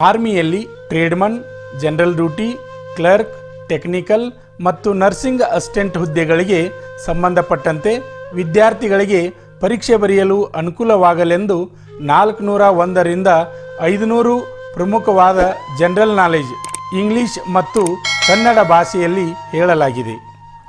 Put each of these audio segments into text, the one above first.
ಆರ್ಮಿಯಲ್ಲಿ tradesman, general duty, clerk, technical ಮತ್ತು nursing assistant ಹುದ್ದೆಗಳಿಗೆ ಸಂಬಂಧಪಟ್ಟಂತೆ ವಿದ್ಯಾರ್ಥಿಗಳಿಗೆ ಪರೀಕ್ಷೆ ಬರೆಯಲು ಅನುಕೂಲವಾಗಲೆಂದು 401ರಿಂದ 500 ಪ್ರಮುಖವಾದ ಜನರಲ್ ನಾಲೆಜ್ ಇಂಗ್ಲಿಷ್ ಮತ್ತು ಕನ್ನಡ ಭಾಷೆಯಲ್ಲಿ ಹೇಳಲಾಗಿದೆ.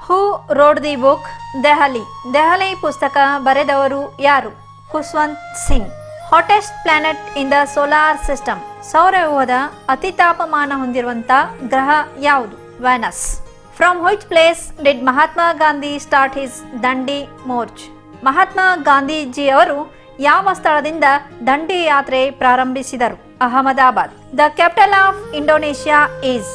Who wrote the book Delhi. Delhi ಪುಸ್ತಕ ಬರೆದವರು ಯಾರು? Khushwant Singh. Hottest planet in the solar system. ಸೌರವ್ಯೂಹದ ಅತಿ ತಾಪಮಾನ ಹೊಂದಿರುವಂತ ಗ್ರಹ ಯಾವುದು? Venus. From which place did Mahatma Gandhi start his Dandi march? Mahatma Gandhiji ಅವರು ಯಾವ ಸ್ಥಳದಿಂದ ದಂಡಿ ಯಾತ್ರೆ ಪ್ರಾರಂಭಿಸಿದರು? Ahmedabad. The capital of Indonesia is.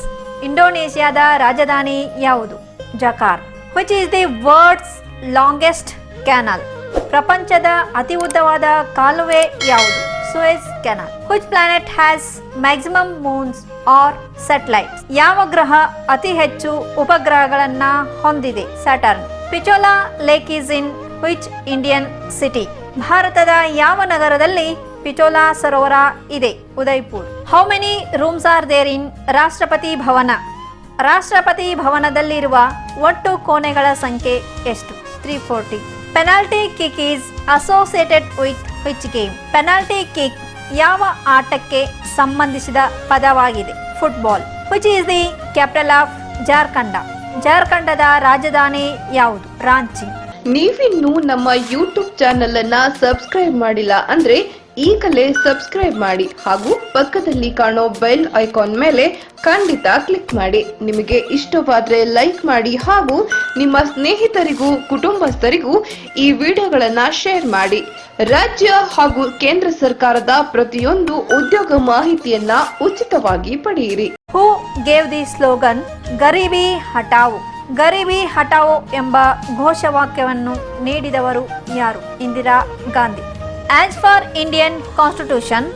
ಇಂಡೋನೇಷ್ಯಾದ ರಾಜಧಾನಿ ಯಾವುದು? Jakarta. Which is the world's longest canal? ಪ್ರಪಂಚದ ಅತಿ ಉದ್ದವಾದ ಕಾಲುವೆ ಯಾವುದು? Suez canal. Which planet has maximum moons or satellites? ಯಾವ ಗ್ರಹ ಅತಿ ಹೆಚ್ಚು ಉಪಗ್ರಹಗಳನ್ನ ಹೊಂದಿದೆ? Saturn. Pichola lake is in which Indian city? ಭಾರತದ ಯಾವ ನಗರದಲ್ಲಿ ಪಿಚೋಲಾ ಸರೋವರ ಇದೆ? Udaipur. How many rooms are there in Rashtrapati Bhavan? Rashtrapati ಭವನದಲ್ಲಿರುವ ಒಟ್ಟು ಕೋಣೆಗಳ ಸಂಖ್ಯೆ ಎಷ್ಟು? 340. Penalty kick is associated with which game? Penalty kick ಯಾವ ಆಟಕ್ಕೆ ಸಂಬಂಧಿಸಿದ ಪದವಾಗಿದೆ? Football. Which is the capital of Jharkhand? ಜಾರ್ಖಂಡದ ರಾಜಧಾನಿ ಯಾವುದು? ರಾಂಚಿ. ನೀವಿನ್ನೂ ನಮ್ಮ ಯೂಟ್ಯೂಬ್ ಚಾನೆಲ್ ಅನ್ನ ಸಬ್ಸ್ಕ್ರೈಬ್ ಮಾಡಿಲ್ಲ ಅಂದ್ರೆ ಈಗಲೇ ಸಬ್ಸ್ಕ್ರೈಬ್ ಮಾಡಿ ಹಾಗೂ ಪಕ್ಕದಲ್ಲಿ ಕಾಣೋ ಬೆಲ್ ಐಕಾನ್ ಮೇಲೆ ಖಂಡಿತ ಕ್ಲಿಕ್ ಮಾಡಿ. ನಿಮಗೆ ಇಷ್ಟವಾದ್ರೆ ಲೈಕ್ ಮಾಡಿ ಹಾಗೂ ನಿಮ್ಮ ಸ್ನೇಹಿತರಿಗೂ ಕುಟುಂಬಸ್ಥರಿಗೂ ಈ ವಿಡಿಯೋಗಳನ್ನ ಶೇರ್ ಮಾಡಿ. ರಾಜ್ಯ ಹಾಗೂ ಕೇಂದ್ರ ಸರ್ಕಾರದ ಪ್ರತಿಯೊಂದು ಉದ್ಯೋಗ ಮಾಹಿತಿಯನ್ನ ಉಚಿತವಾಗಿ ಪಡೆಯಿರಿ. Who gave the slogan Garibi Hatao? Garibi Hatao ಎಂಬ ಘೋಷವಾಕ್ಯವನ್ನು ನೀಡಿದವರು ಯಾರು? Indira Gandhi. As for Indian constitution,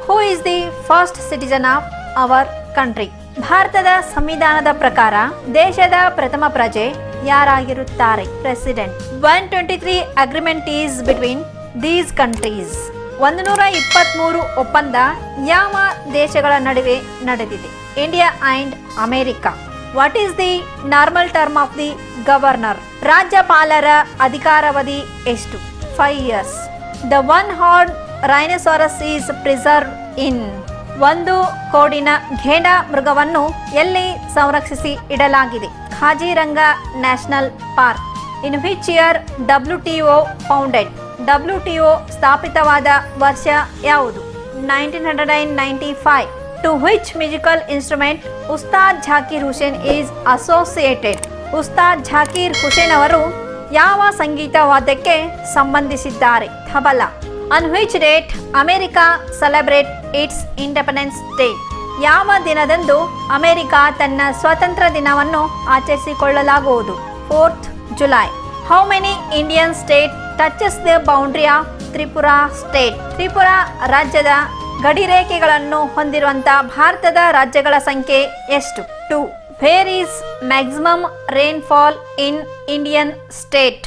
who is the first citizen of our country? ಭಾರತದ ಸಂವಿಧಾನದ ಪ್ರಕಾರ ದೇಶದ ಪ್ರಥಮ ಪ್ರಜೆ ಯಾರಾಗಿರುತ್ತಾರೆ? President. 123 agreement is between these countries. 123 ಒಪ್ಪಂದ ಯಾವ ದೇಶಗಳ ನಡುವೆ ನಡೆದಿದೆ? India and America. What is the normal term of the governor? ರಾಜ್ಯಪಾಲರ ಅಧಿಕಾರಾವಧಿ ಎಷ್ಟು? 5 years. The one horn rhinoceros is preserve in. ಒಂದು ಕೋಡಿನ ಘೇಡ ಮೃಗವನ್ನು ಎಲ್ಲಿ ಸಂರಕ್ಷಿಸಿ ಇಡಲಾಗಿದೆ? Kaziranga National Park. In which year WTO founded? WTO ಸ್ಥಾಪಿತವಾದ ವರ್ಷ ಯಾವುದು? 1995. To which musical instrument Ustad Zakir Hussain is associated? Ustad Zakir Hussain ಅವರು ಯಾವ ಸಂಗೀತ ವಾದ್ಯಕ್ಕೆ ಸಂಬಂಧಿಸಿದ್ದಾರೆ? Tabla. On which date America celebrate its independence day? ಯಾವ ದಿನದಂದು ಅಮೆರಿಕ ತನ್ನ ಸ್ವಾತಂತ್ರ್ಯ ದಿನವನ್ನು ಆಚರಿಸಿಕೊಳ್ಳಲಾಗುವುದು? 4th July. How many Indian state touches the boundary of Tripura state? Tripura ರಾಜ್ಯದ ಗಡಿರೇಖೆಗಳನ್ನು ಹೊಂದಿರುವಂತ ಭಾರತದ ರಾಜ್ಯಗಳ ಸಂಖ್ಯೆ ಎಷ್ಟು? 2. Where is maximum rainfall in Indian state?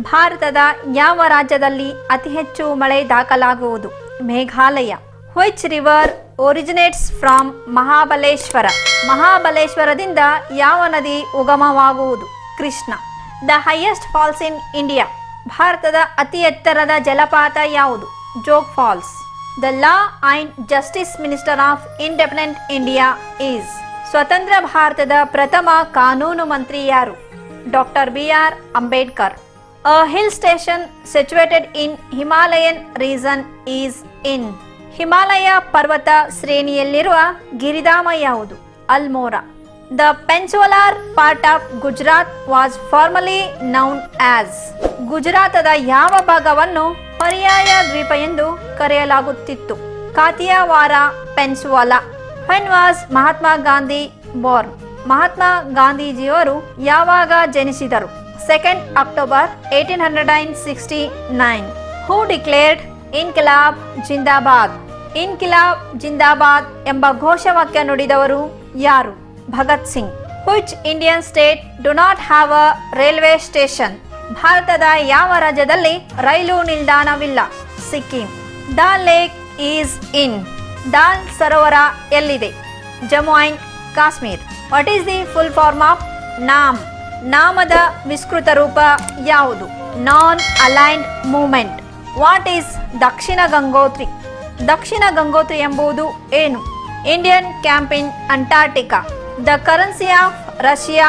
ಭಾರತದ ಯಾವ ರಾಜ್ಯದಲ್ಲಿ ಅತಿ ಹೆಚ್ಚು ಮಳೆ ದಾಖಲಾಗುವುದು? Meghalaya. Which river originates from Mahabaleshwar? ಮಹಾಬಲೇಶ್ವರದಿಂದ ಯಾವ ನದಿ ಉಗಮವಾಗುವುದು? Krishna. The highest falls in India? ಭಾರತದ ಅತಿ ಎತ್ತರದ ಜಲಪಾತ ಯಾವುದು? Jog falls. The law and justice minister of independent India is? ಸ್ವತಂತ್ರ ಭಾರತದ ಪ್ರಥಮ ಕಾನೂನು ಮಂತ್ರಿ ಯಾರು? Doctor BR Ambedkar. A hill station situated in Himalayan region is in? Himalaya ಪರ್ವತ ಶ್ರೇಣಿಯಲ್ಲಿರುವ ಗಿರಿಧಾಮ ಯಾವುದು? Almora. The peninsular part of Gujarat was formerly known as? ಗುಜರಾತದ ಯಾವ ಭಾಗವನ್ನು ಪರ್ಯಾಯ ದ್ವೀಪ ಎಂದು ಕರೆಯಲಾಗುತ್ತಿತ್ತು? Kathiawar peninsula. When was Mahatma Gandhi born? Mahatma ಗಾಂಧೀಜಿಯವರು ಯಾವಾಗ ಜನಿಸಿದರು? 2nd October 1869. ಹೂ ಡಿಕ್ಲೇರ್ಡ್ ಇನ್ಕಿಲಾಬ್ ಜಿಂದಾಬಾದ್? ಇನ್ಕಿಲಾಬ್ ಜಿಂದಾಬಾದ್ ಎಂಬ ಘೋಷವಾಕ್ಯ ನುಡಿದವರು ಯಾರು? Bhagat Singh. Which Indian state do not have a railway station? ಭಾರತದ ಯಾವ ರಾಜ್ಯದಲ್ಲಿ ರೈಲು ನಿಲ್ದಾಣವಿಲ್ಲ? Sikkim. The lake is in? Dal ಸರೋವರ ಎಲ್ಲಿದೆ? Jammu and Kashmir. What is the full form of NAM? ನಾಮದ ವಿಸ್ತೃತ ರೂಪ ಯಾವುದು? Non aligned movement. What is Dakshin Gangotri? Dakshin Gangotri ಎಂಬುದು ಏನು? Indian camp in Antarctica. The currency of Russia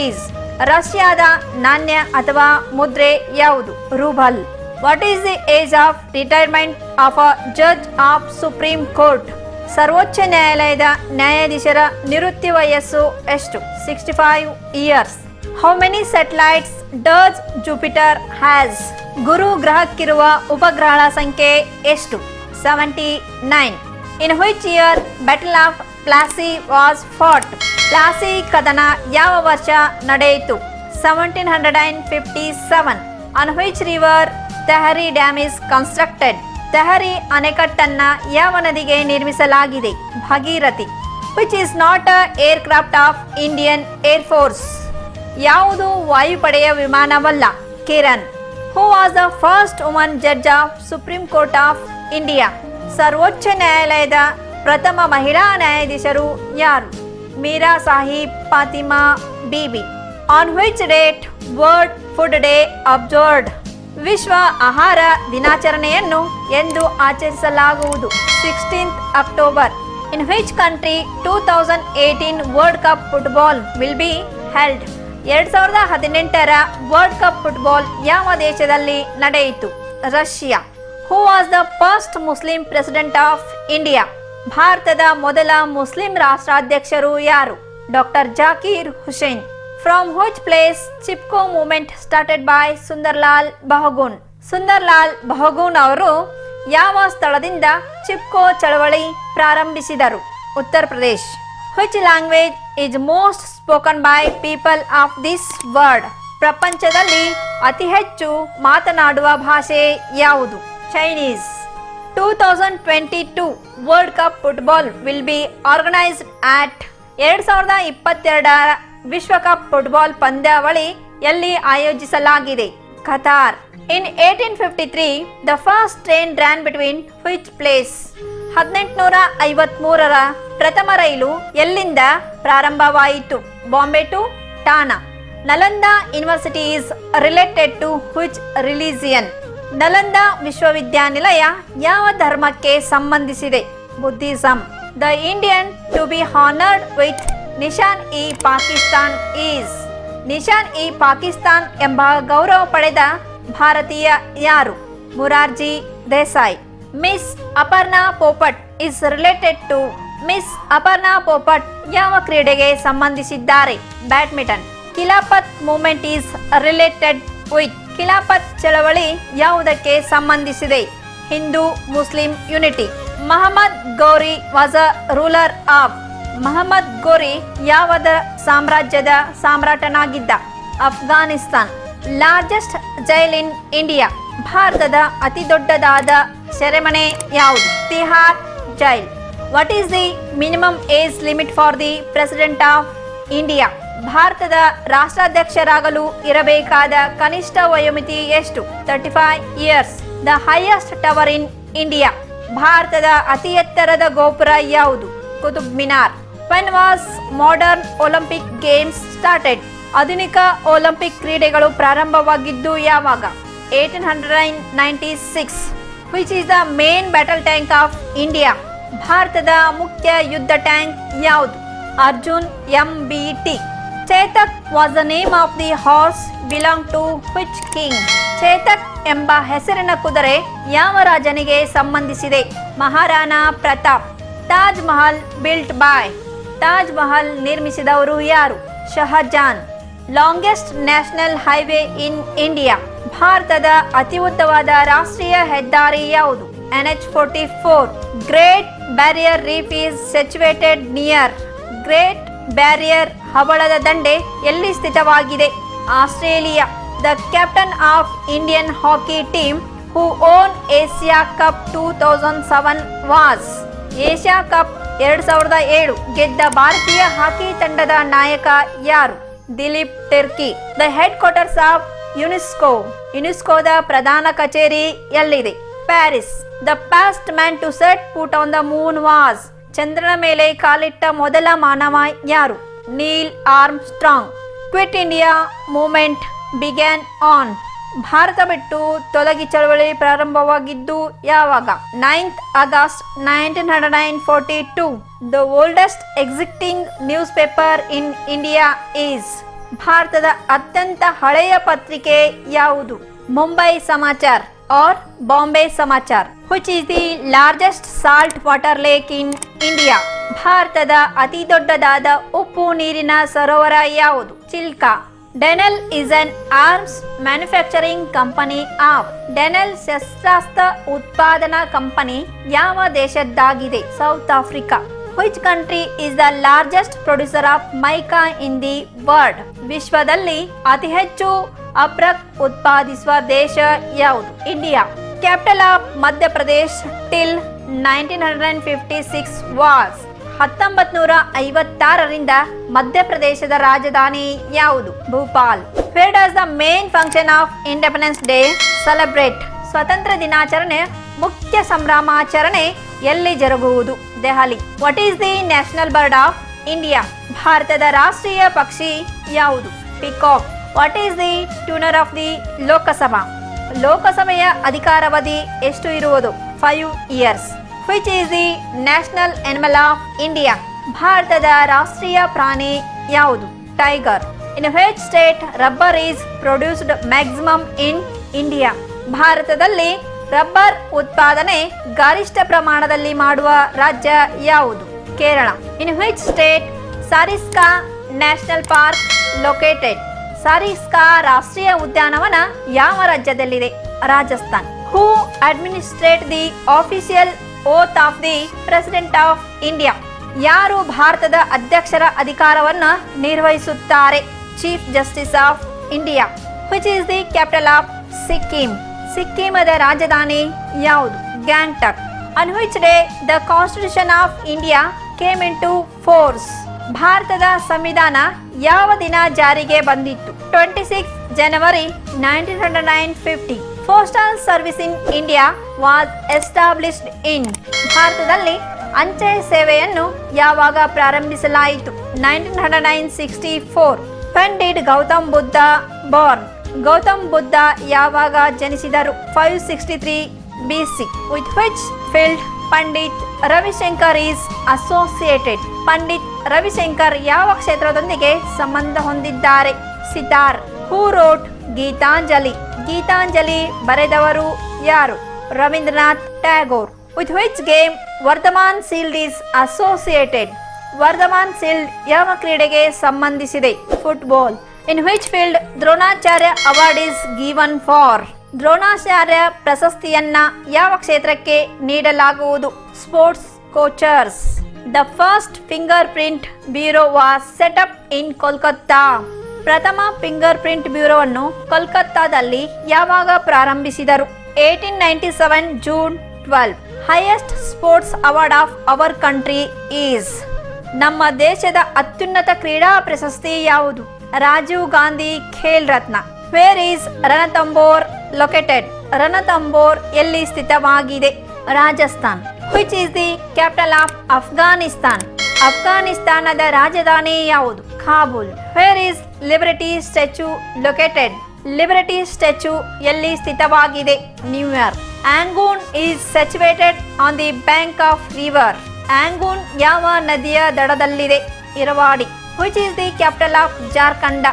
is. ರಷ್ಯಾದ ನಾಣ್ಯ ಅಥವಾ ಮುದ್ರೆ ಯಾವುದು? Rouble. What is the age of retirement of a judge of Supreme Court? ಸರ್ವೋಚ್ಚ ನ್ಯಾಯಾಲಯದ ನ್ಯಾಯಾಧೀಶರ ನಿವೃತ್ತಿ ವಯಸ್ಸು ಎಷ್ಟು? 65 years. How many satellites does Jupiter has? ಗುರು ಗ್ರಹಕ್ಕಿರುವ ಉಪಗ್ರಹಗಳ ಸಂಖ್ಯೆ ಎಷ್ಟು? 79. In which year battle of Plassey was fought? Plassey ಕದನ ಯಾವ ವರ್ಷ ನಡೆಯಿತು? 1757. On which river Tehri dam is constructed? Tehri ಅಣೆಕಟ್ಟನ್ನ ಯಾವ ನದಿಗೆ ನಿರ್ಮಿಸಲಾಗಿದೆ? Bhagirathi. Which is not a aircraft of Indian Air Force? ಯಾವುದು ವಾಯುಪಡೆಯ ವಿಮಾನವಲ್ಲ? ಕಿರಣ್. ಹೂ was the first woman judge of Supreme Court of India? ಸರ್ವೋಚ್ಚ ನ್ಯಾಯಾಲಯದ ಪ್ರಥಮ ಮಹಿಳಾ ನ್ಯಾಯಾಧೀಶರು ಯಾರು? Meera Sahib Fathima Beevi. On which date World Food Day observed? ವಿಶ್ವ ಆಹಾರ ದಿನಾಚರಣೆಯನ್ನು ಎಂದು ಆಚರಿಸಲಾಗುವುದು? 16th October. In which country 2018 World Cup football will be held? 2018ರ ವರ್ಲ್ಡ್ ಕಪ್ ಫುಟ್ಬಾಲ್ ಯಾವ ದೇಶದಲ್ಲಿ ನಡೆಯಿತು? Russia. Who was the first Muslim president of India? ಭಾರತದ ಮೊದಲ ಮುಸ್ಲಿಂ ರಾಷ್ಟ್ರಾಧ್ಯಕ್ಷರು ಯಾರು? Doctor Zakir Hussain. From which place Chipko movement started by Sunderlal Bahuguna? Sunderlal Bahuguna ಅವರು ಯಾವ ಸ್ಥಳದಿಂದ ಚಿಪ್ಕೋ ಚಳವಳಿ ಪ್ರಾರಂಭಿಸಿದರು? Uttar Pradesh. Which language is most spoken by people of this world? ಪ್ರಪಂಚದಲ್ಲಿ ಅತಿ ಹೆಚ್ಚು ಮಾತನಾಡುವ ಭಾಷೆ ಯಾವುದು? Chinese. 2022 World Cup football will be organised at? 2022 ವಿಶ್ವಕಪ್ ಫುಟ್ಬಾಲ್ ಪಂದ್ಯಾವಳಿ ಎಲ್ಲಿ ಆಯೋಜಿಸಲಾಗಿದೆ? Qatar. In 1853 the first train ran between which place? 1853ರ ಪ್ರಥಮ ರೈಲು ಎಲ್ಲಿಂದ ಪ್ರಾರಂಭವಾಯಿತು? Bombay to Thane. Nalanda university is related to which religion? Nalanda ವಿಶ್ವವಿದ್ಯಾನಿಲಯ ಯಾವ ಧರ್ಮಕ್ಕೆ ಸಂಬಂಧಿಸಿದೆ? Buddhism. The Indian to be honoured with Nishan e Pakistan is? Nishan e Pakistan ಎಂಬ ಗೌರವ ಪಡೆದ ಭಾರತೀಯ ಯಾರು? Morarji Desai. Miss Aparna Popat is related to? Miss Aparna Popat ಯಾವ ಕ್ರೀಡೆಗೆ ಸಂಬಂಧಿಸಿದ್ದಾರೆ? Badminton. Khilafat movement is related with? Khilafat ಚಳವಳಿ ಯಾವುದಕ್ಕೆ ಸಂಬಂಧಿಸಿದೆ? Hindu Muslim unity. Mohammad Ghori was a ruler of? Mohammad Ghori ಯಾವದ ಸಾಮ್ರಾಜ್ಯದ ಸಾಮ್ರಾಟನಾಗಿದ್ದ? ಅಫ್ಘಾನಿಸ್ತಾನ್. ಲಾರ್ಜೆಸ್ಟ್ ಜೈಲ್ ಇನ್ ಇಂಡಿಯಾ? ಭಾರತದ ಅತಿ ದೊಡ್ಡದಾದ ಸೆರೆಮನೆ ಯಾವುದು? Tihar jail. What is the minimum age limit for the president of India? ಭಾರತದ ರಾಷ್ಟ್ರಾಧ್ಯಕ್ಷರಾಗಲು ಇರಬೇಕಾದ ಕನಿಷ್ಠ ವಯೋಮಿತಿ ಎಷ್ಟು? 35 years. The highest tower in India? ಭಾರತದ ಅತಿ ಎತ್ತರದ ಗೋಪುರ ಯಾವುದು? Qutub Minar. When was modern Olympic games started? ಆಧುನಿಕ ಒಲಿಂಪಿಕ್ ಕ್ರೀಡೆಗಳು ಪ್ರಾರಂಭವಾಗಿದ್ದು ಯಾವಾಗ? 1896. Which is the main battle tank of India? ಭಾರತದ ಮುಖ್ಯ ಯುದ್ಧ ಟ್ಯಾಂಕ್ ಯಾವುದು? Arjun MBT. Chetak was the name of the horse belong to which king? Chetak ಎಂಬ ಹೆಸರಿನ ಕುದುರೆ ಯಾವ ರಾಜನಿಗೆ ಸಂಬಂಧಿಸಿದೆ? ಮಹಾರಾಣಾ ಪ್ರತಾಪ್. Taj Mahal built by? ತಾಜ್ ಮಹಲ್ ನಿರ್ಮಿಸಿದವರು ಯಾರು? Shahjahan. Longest national highway in India? ಭಾರತದ ಅತಿ ಉದ್ದವಾದ ರಾಷ್ಟ್ರೀಯ ಹೆದ್ದಾರಿ ಯಾವುದು? NH44. Great Barrier Reef is situated near? Great Barrier ಹವಳದ ದಂಡೆ ಎಲ್ಲಿ ಸ್ಥಿತವಾಗಿದೆ? Australia. The captain of Indian hockey team who won Asia Cup 2007 was? Asia Cup 2007 ಗೆದ್ದ ಭಾರತೀಯ ಹಾಕಿ ತಂಡದ ನಾಯಕ ಯಾರು? Dilip Tirkey. The headquarters of UNESCO? ಯುನೆಸ್ಕೋದ ಪ್ರಧಾನ ಕಚೇರಿ ಎಲ್ಲಿದೆ? Paris. The first man to set foot on the moon was. ಚಂದ್ರನ ಮೇಲೆ ಕಾಲಿಟ್ಟ ಮೊದಲ ಮಾನವ ಯಾರು? Neil Armstrong. Quit India Movement began on. ಭಾರತ ಬಿಟ್ಟು ತೊಲಗಿ ಚಳವಳಿ ಪ್ರಾರಂಭವಾಗಿದ್ದು ಯಾವಾಗ? 9th August 1942. The oldest existing newspaper in India is. ಭಾರತದ ಅತ್ಯಂತ ಹಳೆಯ ಪತ್ರಿಕೆ ಯಾವುದು? Mumbai Samachar or Bombay Samachar. Which is the largest salt water lake in India? ಭಾರತದ ಅತಿ ದೊಡ್ಡದಾದ ಉಪ್ಪು ನೀರಿನ ಸರೋವರ ಯಾವುದು? Chilka. Denel is an arms manufacturing company of. Denel ಶಸ್ತ್ರಾಸ್ತ್ರ ಉತ್ಪಾದನಾ ಕಂಪನಿ ಯಾವ ದೇಶದ್ದಾಗಿದೆ? South Africa. Which country is the largest producer of mica in the world? ವಿಶ್ವದಲ್ಲಿ ಅತಿ ಹೆಚ್ಚು ಅಬ್ರಕ್ ಉತ್ಪಾದಿಸುವ ದೇಶ ಯಾವುದು? India. Capital of Madhya Pradesh till 1956 was. 1956ರಿಂದ ಮಧ್ಯಪ್ರದೇಶದ ರಾಜಧಾನಿ ಯಾವುದು? Bhopal. Where does the main function of Independence Day celebrate? ಸ್ವಾತಂತ್ರ್ಯ ದಿನಾಚರಣೆ ಮುಖ್ಯ ಸಂಭ್ರಮಾಚರಣೆ ಎಲ್ಲಿ ಜರುಗುವುದು? Delhi. What is the national bird of India? ಭಾರತದ ರಾಷ್ಟ್ರೀಯ ಪಕ್ಷಿ ಯಾವುದು? Peacock. What is the tenure of the Lok Sabha? ಲೋಕಸಭೆಯ ಅಧಿಕಾರಾವಧಿ ಎಷ್ಟು ಇರುವುದು? 5 years. Which is the national animal of India? ಭಾರತದ ರಾಷ್ಟ್ರೀಯ ಪ್ರಾಣಿ ಯಾವುದು? Tiger. In which state rubber is produced maximum in India? ಭಾರತದಲ್ಲಿ ರಬ್ಬರ್ ಉತ್ಪಾದನೆ ಗರಿಷ್ಠ ಪ್ರಮಾಣದಲ್ಲಿ ಮಾಡುವ ರಾಜ್ಯ ಯಾವುದು? Kerala. In which state Sariska National Park located? Sariska ರಾಷ್ಟ್ರೀಯ ಉದ್ಯಾನವನ ಯಾವ ರಾಜ್ಯದಲ್ಲಿದೆ? ರಾಜಸ್ಥಾನ್. ಹೂ administrate the official oath of the president of India? ಯಾರು ಭಾರತದ ಅಧ್ಯಕ್ಷರ ಅಧಿಕಾರವನ್ನು ನಿರ್ವಹಿಸುತ್ತಾರೆ? Chief justice of India. Which is the capital of Sikkim? ಸಿಕ್ಕಿಮದ ರಾಜಧಾನಿ ಯಾವುದು? Gangtok. On which day the constitution of India came into force? ಭಾರತದ ಸಂವಿಧಾನ ಯಾವ ದಿನ ಜಾರಿಗೆ ಬಂದಿತ್ತು? 26 January 1950. Postal service in India was established in. ಭಾರತದಲ್ಲಿ ಅಂಚೆ ಸೇವೆಯನ್ನು ಯಾವಾಗ ಪ್ರಾರಂಭಿಸಲಾಯಿತು? 1964. When did Gautam Buddha born? Gautam Buddha ಯಾವಾಗ ಜನಿಸಿದರು? 563 BC. With which field Pandit Ravishankar is associated? Pandit Ravishankar ಯಾವ ಕ್ಷೇತ್ರದೊಂದಿಗೆ ಸಂಬಂಧ ಹೊಂದಿದ್ದಾರೆ? ಸಿತಾರ್. Who wrote Gitanjali? ಗೀತಾಂಜಲಿ ಬರೆದವರು ಯಾರು? Rabindranath Tagore. With which game Vardhaman shield is associated? Vardhaman shield ಯಾವ ಕ್ರೀಡೆಗೆ ಸಂಬಂಧಿಸಿದೆ? Football. In which field Dronacharya award is given for? Dronacharya ಪ್ರಶಸ್ತಿಯನ್ನ ಯಾವ ಕ್ಷೇತ್ರಕ್ಕೆ ನೀಡಲಾಗುವುದು? Sports coaches. The first fingerprint bureau was set up in Kolkata. ಪ್ರಥಮ ಫಿಂಗರ್ ಪ್ರಿಂಟ್ ಬ್ಯೂರೋವನ್ನು ಕೋಲ್ಕತ್ತಾದಲ್ಲಿ ಯಾವಾಗ ಪ್ರಾರಂಭಿಸಿದರು? 1897 June 12. Highest sports award of our country is. ನಮ್ಮ ದೇಶದ ಅತ್ಯುನ್ನತ ಕ್ರೀಡಾ ಪ್ರಶಸ್ತಿ ಯಾವುದು? Rajiv Gandhi Khel Ratna. Where is Ranthambore located? Ranthambore ಎಲ್ಲಿ ಸ್ಥಿತವಾಗಿದೆ? Rajasthan. Which is the capital of Afghanistan? ಅಫ್ಘಾನಿಸ್ತಾನದ ರಾಜಧಾನಿ ಯಾವುದು? Kabul. Where is Liberty Statue located? Liberty Statue ಎಲ್ಲಿ ಸ್ಥಿತವಾಗಿದೆ? New York. Rangoon is situated on the bank of river? Rangoon ಯಾವ ನದಿಯ ದಡದಲ್ಲಿದೆ? Irrawaddy. Which is the capital of Jharkhand?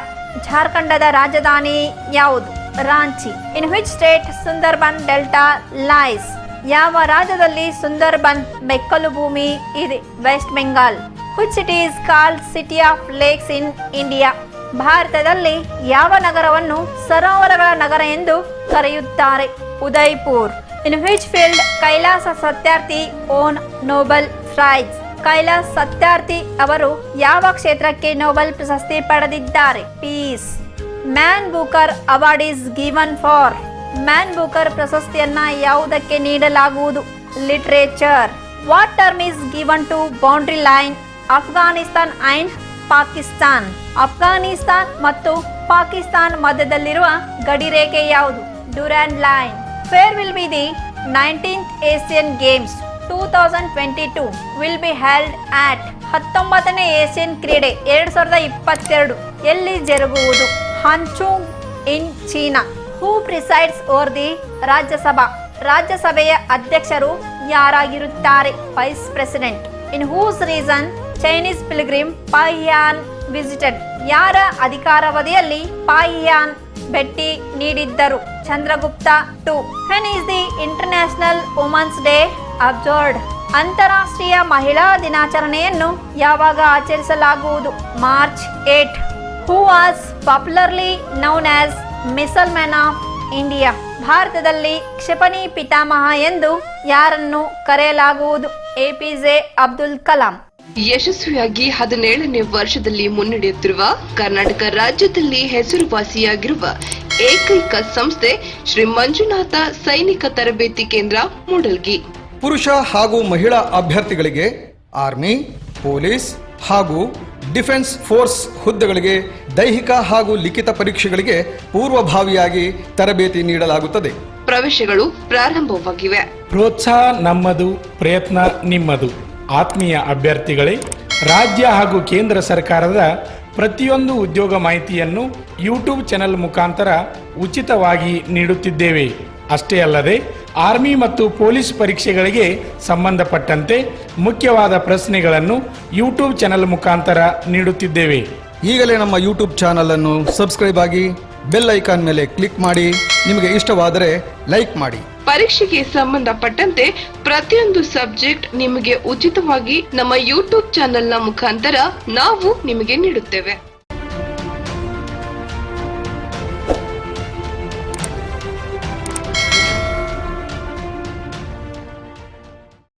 ಜಾರ್ಖಂಡದ ರಾಜಧಾನಿ ಯಾವುದು? Ranchi. In which state Sundarban delta lies? ಯಾವ ರಾಜ್ಯದಲ್ಲಿ ಸುಂದರ್ಬನ್ ಮೆಕ್ಕಲು ಭೂಮಿ ಇದೆ? West Bengal. Which city is called city of lakes in India? ಭಾರತದಲ್ಲಿ ಯಾವ ನಗರವನ್ನು ಸರೋವರಗಳ ನಗರ ಎಂದು ಕರೆಯುತ್ತಾರೆ? Udaipur. In which field Kailash Satyarthi won Nobel Prize? Kailash Satyarthi ಅವರು ಯಾವ ಕ್ಷೇತ್ರಕ್ಕೆ ನೊಬೆಲ್ ಪ್ರಶಸ್ತಿ ಪಡೆದಿದ್ದಾರೆ? Peace. Man Booker award is given for? Man Booker ಪ್ರಶಸ್ತಿಯನ್ನ ಯಾವುದಕ್ಕೆ ನೀಡಲಾಗುವುದು? Literature. What term is given to boundary line Afghanistan and Pakistan? Afghanistan ಮತ್ತು ಪಾಕಿಸ್ತಾನ್ ಮಧ್ಯದಲ್ಲಿರುವ ಗಡಿರೇಖೆ ಯಾವುದು? Durand line. Where will be the 19th Asian Games 2022 will be held at 19ನೇ Asian ಕ್ರೀಡೆ 2022 ಎಲ್ಲಿ ಜರುಗುವುದು? ಹಾಂಚೂಂಗ್ in China. Who presides over the Rajya Sabha? ರಾಜ್ಯಸಭೆಯ ಅಧ್ಯಕ್ಷರು ಯಾರಾಗಿರುತ್ತಾರೆ? Vice president. ಇನ್ whose reason Chinese pilgrim Fa Hien visited? ಯಾರ ಅಧಿಕಾರಾವಧಿಯಲ್ಲಿ ಪಾಹಿಯಾನ್ ಭೇಟಿ ನೀಡಿದ್ದರು? Chandragupta II. When is the International Women's Day observed? ಅಂತಾರಾಷ್ಟ್ರೀಯ ಮಹಿಳಾ ದಿನಾಚರಣೆಯನ್ನು ಯಾವಾಗ ಆಚರಿಸಲಾಗುವುದು? March 8. Who was popularly known as Missile Man of India? ಭಾರತದಲ್ಲಿ ಕ್ಷಿಪಣಿ ಪಿತಾಮಹ ಎಂದು ಯಾರನ್ನು ಕರೆಯಲಾಗುವುದು? APJ ಅಬ್ದುಲ್ ಕಲಾಂ. ಯಶಸ್ವಿಯಾಗಿ 17ನೇ ವರ್ಷದಲ್ಲಿ ಮುನ್ನಡೆಯುತ್ತಿರುವ ಕರ್ನಾಟಕ ರಾಜ್ಯದಲ್ಲಿ ಹೆಸರುವಾಸಿಯಾಗಿರುವ ಏಕೈಕ ಸಂಸ್ಥೆ ಶ್ರೀ ಮಂಜುನಾಥ ಸೈನಿಕ ತರಬೇತಿ ಕೇಂದ್ರ ಮೂಡಲ್ಗಿ. ಪುರುಷ ಹಾಗೂ ಮಹಿಳಾ ಅಭ್ಯರ್ಥಿಗಳಿಗೆ ಆರ್ಮಿ, ಪೊಲೀಸ್ ಹಾಗೂ ಡಿಫೆನ್ಸ್ ಫೋರ್ಸ್ ಹುದ್ದೆಗಳಿಗೆ ದೈಹಿಕ ಹಾಗೂ ಲಿಖಿತ ಪರೀಕ್ಷೆಗಳಿಗೆ ಪೂರ್ವಭಾವಿಯಾಗಿ ತರಬೇತಿ ನೀಡಲಾಗುತ್ತದೆ. ಪ್ರವೇಶಗಳು ಪ್ರಾರಂಭವಾಗಿವೆ. ಪ್ರೋತ್ಸಾಹ ನಮ್ಮದು, ಪ್ರಯತ್ನ ನಿಮ್ಮದು. ಆತ್ಮೀಯ ಅಭ್ಯರ್ಥಿಗಳೇ, ರಾಜ್ಯ ಹಾಗೂ ಕೇಂದ್ರ ಸರ್ಕಾರದ ಪ್ರತಿಯೊಂದು ಉದ್ಯೋಗ ಮಾಹಿತಿಯನ್ನು ಯೂಟ್ಯೂಬ್ ಚಾನೆಲ್ ಮುಖಾಂತರ ಉಚಿತವಾಗಿ ನೀಡುತ್ತಿದ್ದೇವೆ. ಅಷ್ಟೇ ಅಲ್ಲದೆ ಆರ್ಮಿ ಮತ್ತು ಪೊಲೀಸ್ ಪರೀಕ್ಷೆಗಳಿಗೆ ಸಂಬಂಧಪಟ್ಟಂತೆ ಮುಖ್ಯವಾದ ಪ್ರಶ್ನೆಗಳನ್ನು ಯೂಟ್ಯೂಬ್ ಚಾನೆಲ್ ಮುಖಾಂತರ ನೀಡುತ್ತಿದ್ದೇವೆ. ಈಗಲೇ ನಮ್ಮ ಯೂಟ್ಯೂಬ್ ಚಾನಲ್ ಅನ್ನು ಸಬ್ಸ್ಕ್ರೈಬ್ ಆಗಿ ಬೆಲ್ ಐಕಾನ್ ಮೇಲೆ ಕ್ಲಿಕ್ ಮಾಡಿ. ನಿಮಗೆ ಇಷ್ಟವಾದರೆ ಲೈಕ್ ಮಾಡಿ. ಪರೀಕ್ಷೆಗೆ ಸಂಬಂಧಪಟ್ಟಂತೆ ಪ್ರತಿಯೊಂದು ಸಬ್ಜೆಕ್ಟ್ ನಿಮಗೆ ಉಚಿತವಾಗಿ ನಮ್ಮ ಯೂಟ್ಯೂಬ್ ಚಾನೆಲ್ನ ಮುಖಾಂತರ ನಾವು ನಿಮಗೆ ನೀಡುತ್ತೇವೆ.